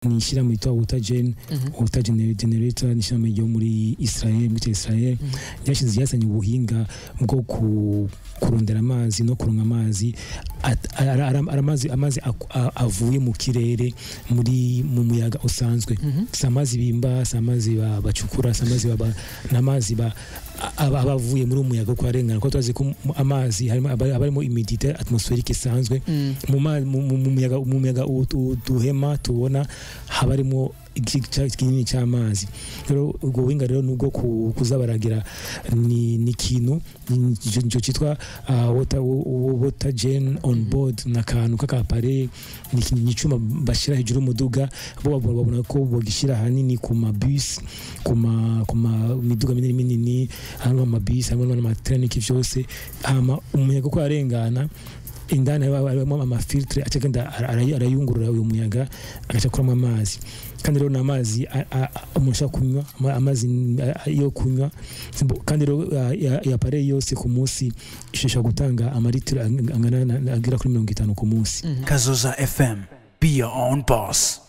ni shira mu itwa water generator ni shira mu muri Israel yashize yasanye ubuhinga bwo kurondera amazi no kuronka amazi amazi avuye mu kirere muri mu muyaga usanzwe samazi bimba samazi bacukura samazi namazi abavuye muri umuyaga ko arengana ko twazi ko amazi harimo humidité atmosphérique isanzwe mu muyaga duhema tubona habarimo kinini cy'amazi rero ubwo winga rero nubwo kuzabaragira ni kintu cyo cyitwa water gen on board nakantu kakapare ni cyuma bashira hejuru umuduga bo babona ko bogishira hanini ku mabus ku miduga minini hano amabus hano n'amatrain cyose ama umuyaga ko arengana indani harimo amafiltre acagenda arayungurura uyu muyaga agacakuramo amazi kandi rero n'amazi umusha kunywa amazi yo kunywa kandi rero ya pare yose ku munsi ishesha gutanga amalitiro angana agira kuri 50 ku munsi. Kazoza FM, be your own boss.